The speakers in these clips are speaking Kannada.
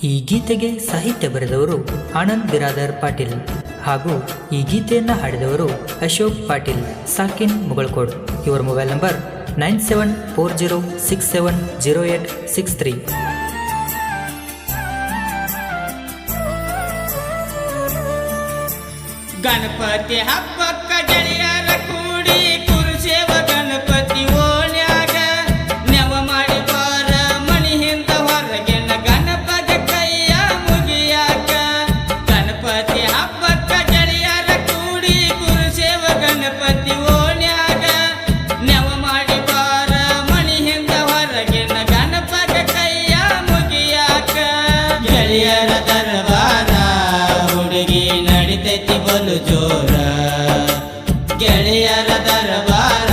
ಈ ಗೀತೆಗೆ ಸಾಹಿತ್ಯ ಬರೆದವರು ಆನಂದ್ ಬಿರಾದರ್ ಪಾಟೀಲ್ ಹಾಗೂ ಈ ಗೀತೆಯನ್ನು ಹಾಡಿದವರು ಅಶೋಕ್ ಪಾಟೀಲ್ ಸಾಕಿನ್ ಮುಗಳಕೋಡ್. ಇವರ ಮೊಬೈಲ್ ನಂಬರ್ 9740670863. ಗಣಪತಿ ಹಬ್ಬಕ್ಕ ಗೆಳೆಯರ ಕೂಡಿ ಕುರುಸೇವ ಗಣಪತಿ ಓಣ್ಯಾಗ ನೆವ ಮಾಡಿ ಬಾರ ಮಣಿ ಹಿಂದ ಹೊರಗಿನ ಗಣಪಗ ಕೈಯ ಮುಗಿಯಾಕ. ಗಣಪತಿ ಹಬ್ಬಕ್ಕ ಗೆಳೆಯರ ಕೂಡಿ ಕುರುಸೇವ ಗಣಪತಿ ಓಣ್ಯಾಗ ನೆವ ಮಾಡಿ ಬಾರ ಮಣಿ ಹಿಂದ ಹೊರಗಿನ ಗಣಪಗ ಕೈಯ ಮುಗಿಯಾಕ. ಗೆಳೆಯರ ದರಬಾರ ಹುಡುಗಿ ನಡಿತೈತಿ ಬಲು ಜೋರ. ಗೆಳೆಯರ ದರಬಾರ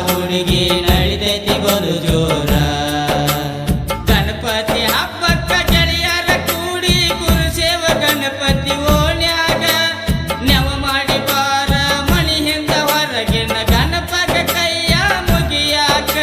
ಹುಡುಗಿ ನಡಿತೈತಿ ಬಲು ಜೋರ. ಗಣಪತಿ ಹಬ್ಬಕ್ಕ ಗೆಳೆಯರ ಕೂಡಿ ಕುರುಸೇವ ಗಣಪತಿ ಓಣ್ಯಾಗ ನೆವ ಮಾಡಿ ಬಾರ ಮಣಿ ಹಿಂದ ಹೊರಗಿನ ಗಣಪಗ ಕೈಯ ಮುಗಿಯಾಕ.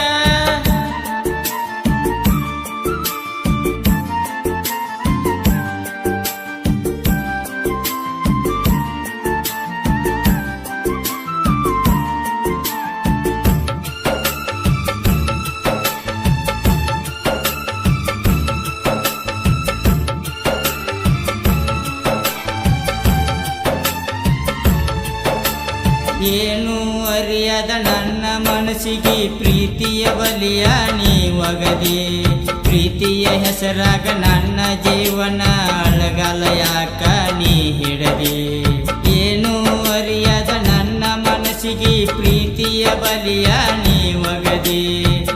ಏನು ಅರಿಯದ ನನ್ನ ಮನಸ್ಸಿಗೆ ಪ್ರೀತಿಯ ಬಲಿಯ ನೀ ಒಗದಿ. ಪ್ರೀತಿಯ ಹೆಸರಾಗ ನನ್ನ ಜೀವನ ಅಳಗಲ ಯಾಕ ನೀ ಹಿಡದಿ. ಏನು ಅರಿಯದ ನನ್ನ ಮನಸ್ಸಿಗೆ ಪ್ರೀತಿಯ ಬಲಿಯ ನೀ ಒಗದಿ.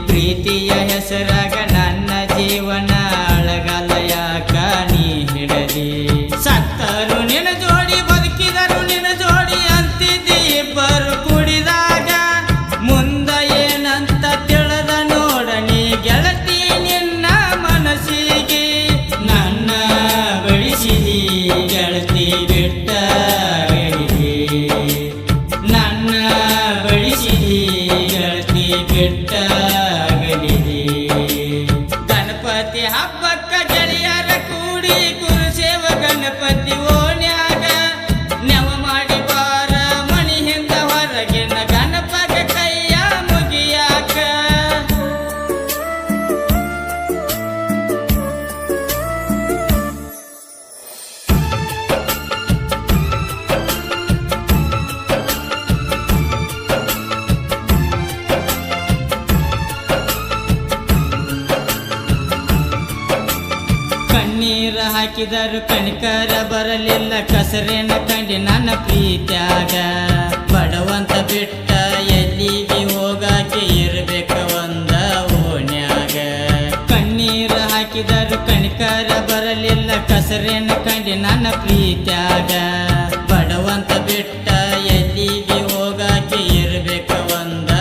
ಪ್ರೀತಿಯ ಹೆಸರಾಗ ನನ್ನ ಜೀವನ ಅಳಗಲ ಯಾಕ ನೀ ಹಿಡದಿ. ಸತ್ತರು ನಿನ್ನ ಜೋಡಿ ಬದುಕಿದರು ನಿನ್ನ ಜೋಡಿ ಅಂತಿದ್ದಿ ಇಬ್ಬರು ಕುಡಿದಾಗ. ಮುಂದ ಏನಂತ ತಿಳಿದ ನೋಡ ನೀ ಗೆಳತಿ ನಿನ್ನ ಮನಸ್ಸಿಗೆ. ನನ್ನ ಬೆಳೆಸಿದಿ ಗೆಳತಿ ಬಿಟ್ಟ ಗೆಳತಿ. ನನ್ನ ಬೆಳೆಸಿದಿ ಗೆಳತಿ ಬಿಟ್ಟ ಗೆಳತಿ. ಗಣಪತಿ ಹಬ್ಬಕ್ಕ ಗೆಳೆಯರ ಕೂಡಿ ಕುರುಸೇವ ಗಣಪತಿ ಓಣ್ಯಾಗ ನೆವ ಮಾಡಿ ಬಾರ ಮಣಿ ಹಿಂದ ಹೊರಗಿನ ಗಣಪಗ ಕೈಯ ಮುಗಿಯಾಕ. ಕಣ್ಣೀರ ಹಾಕಿದರು ಕಣಿಕರ ಬರಲಿಲ್ಲ ಕಸರೇನ ಕಂಡಿ ನನ್ನ ಪ್ರೀತ್ಯಾಗ. ಬಡವಂತ ಬಿಟ್ಟ ಎಲ್ಲಿಗೆ ಹೋಗಾಕೆ ಇರ್ಬೇಕ ಒಂದ ಓಣ್ಯಾಗ. ಕಣ್ಣೀರ ಹಾಕಿದರು ಕಣಿಕರ ಬರಲಿಲ್ಲ ಕಸರೇನ ಕಂಡಿ ನನ್ನ ಪ್ರೀತ್ಯಾಗ. ಬಡವಂತ ಬಿಟ್ಟ ಎಲ್ಲಿಗೆ ಹೋಗಾಕೆ ಇರ್ಬೇಕ ಒಂದ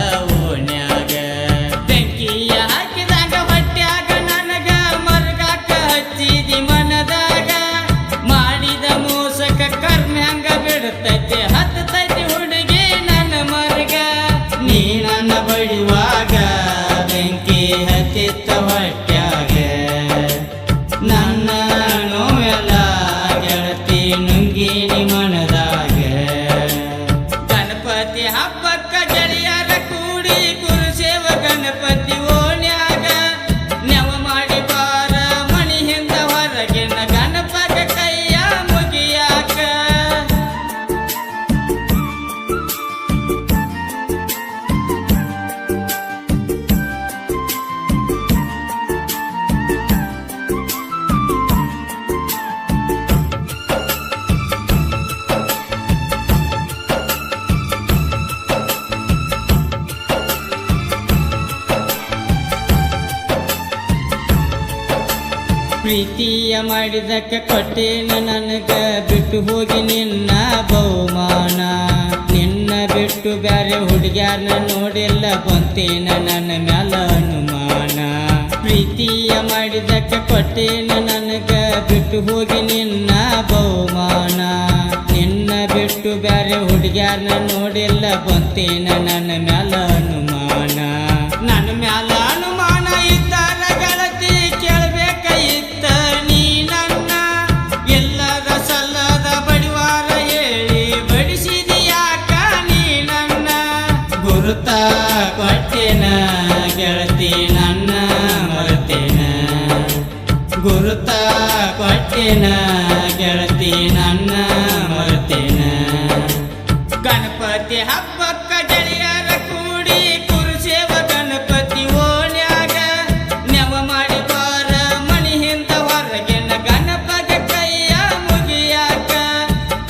ಓಣ್ಯಾಗ. ಬೆಂಕಿಯ ಹಾಕಿದಾಗ ಹೊಟ್ಯಾಗ ನನಗ ಮರಗಾಕ ಹಚ್ಚಿದಿ ಮನದಾಗ. ಮಾಡಿದ ಮೋಸಕ ಕರ್ಮ ಹಂಗ ಬಿಡುತ್ತೈತಿ ಹತ್ತೈತಿ ಹುಡುಗಿ ನನ್ನ ಮರ್ಗ. ನೀ ನನ್ನ ಬಡಿವಾಗ ಬೆಂಕಿ ಹತ್ತಿತ್ತ ಹೊಟ್ಯಾಗ. ನನ್ನ ನೋವೆಲ್ಲ ಗೆಳತಿ ನುಂಗಿನಿ ಮನದಾಗ. ಗಣಪತಿ ಹಬ್ಬಕ್ಕ ಗೆಳೆಯರ ಕೂಡಿ ಕುರುಸೇವ ಗಣಪತಿ ಓಣ್ಯಾಗ ನೆವ ಮಾಡಿ ಬಾರ ಮಣಿ ಹಿಂದ ಹೊರಗಿನ ಗಣಪಗ ಕೈಯ ಮುಗಿಯಾಕ. ಪ್ರೀತಿಯ ಮಾಡಿದಕ್ಕೆ ಕೊಟ್ಟೇನ ನನಗ ಬಿಟ್ಟು ಹೋಗಿ ನಿನ್ನ ಬಹುಮಾನ. ನಿನ್ನ ಬಿಟ್ಟು ಬ್ಯಾರೆ ಹುಡುಗ್ಯಾರನ್ನ ನೋಡಿಲ್ಲ ಬಂತೇನ ನನ್ನ ಮ್ಯಾಲ ಅನುಮಾನ. ಪ್ರೀತಿಯ ಮಾಡಿದಕ್ಕೆ ಕೊಟ್ಟೇನ ನನಗ ಬಿಟ್ಟು ಹೋಗಿ ನಿನ್ನ ಬಹುಮಾನ. ನಿನ್ನ ಬಿಟ್ಟು ಬ್ಯಾರೆ ಹುಡುಗ್ಯಾರನ್ನ ನೋಡಿಲ್ಲ ಬಂತೇನ ನನ್ನ ಮ್ಯಾಲ ಅನುಮಾನ. ನನ್ನ ಮ್ಯಾಲ ಅನುಮಾನ ಇದ್ದಾರ ಗೆಳತಿ ಕೇಳಬೇಕ ಇತ್ತ ನೀನ. ಗುರುತ ಕೊಟ್ಟಿನ ಗೆಳತಿ ನನ್ನ ಮರ್ತಿನ ಗಣಪತಿ ಹಬ್ಬಕ್ಕ ಗೆಳೆಯರ ಕೂಡಿ ಕುರುಸೇವ ಗಣಪತಿ ಓಣ್ಯಾಗ ನೆವ ಮಾಡಿ ಬಾರ ಮನಿ ಹಿಂದ ಹೊರಗಿನ ಗಣಪಗ ಕೈಯ ಮುಗಿಯಾಕ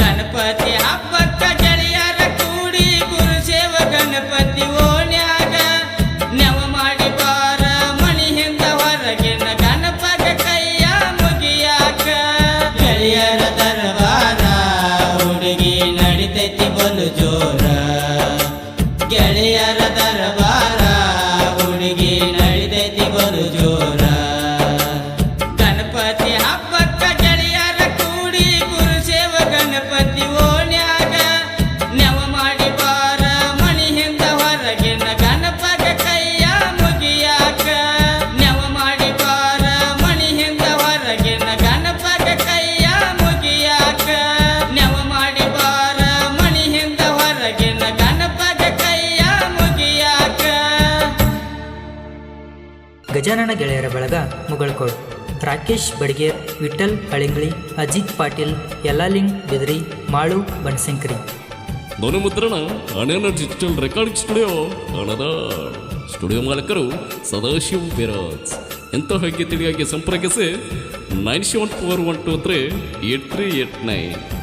ಗಣಪತಿ ಹಬ್ಬಕ್ಕ ಗೆಳೆಯರ ಕೂಡಿ ಕುರುಸೇವ ಗಣಪತಿ ಓಣ್ಯಾಗ ನೆವ ಮಾಡಿ ಬಾರ ಮನಿ ಹಿಂದ ಹೊರಗಿನ ಗಣಪಗ ಕೈಯ ಮುಗಿಯಾಕ ಗೆಳೆಯರ ದರಬಾರ ಹುಡುಗಿ ನಡಿತೈತಿ ಬಲು ಜೋರ ಗೆಳೆಯರ ದರಬಾರ ಹುಡುಗಿ ನಡಿತೈತಿ ಬಲು ಜೋರ ಗಣಪತಿ ಹಬ್ಬಕ್ಕ ಗೆಳೆಯರ ಕೂಡಿ ಗುರುಸೇವ ಗಣಪತಿ ಓಣ್ಯಾಗ ನೆವ ಮಾಡಿ ಬಾರ ಮನಿ ಹಿಂದ ಹೊರಗಿನ ಗಣಪಗ ಕೈಯ ಮುಗಿಯಾಕ ನೆವ ಮಾಡಿ ಬಾರ ಮನಿ ಹಿಂದ ಹೊರಗಿನ ಗಣಪಗ ಕೈಯ ಮುಗಿಯಾಕ ನೆವ ಮಾಡಿ ಬಾರ ಮನಿ ಹಿಂದ ಹೊರಗಿನ ಗಣಪಗ ಕೈಯ ಮುಗಿಯಾಕ ಗಜಾನನ ಗೆಳೆಯರ ಬಳಗ ಮುಗಳಕೋಡ್ ರಾಕೇಶ್ ಬಡಿಗೇರ್, ವಿಠಲ್ ಹಳಿಂಗ್ಳಿ, ಅಜಿತ್ ಪಾಟೀಲ್, ಯಲ್ಲಾಲಿಂಗ್ ಬಿದ್ರಿ, Malu Banashankari. ಧ್ವನಿಮುದ್ರಣ ಅಣೆನ digital recording studio ಹಣದ ಸ್ಟುಡಿಯೋ ಮಾಲಕರು ಸದಾಶಿವ್ ಬಿರಾಜ್. ಎಂತಹ ಗೀತೆಗಾಗಿ ಸಂಪರ್ಕಿಸಿ 9741238389.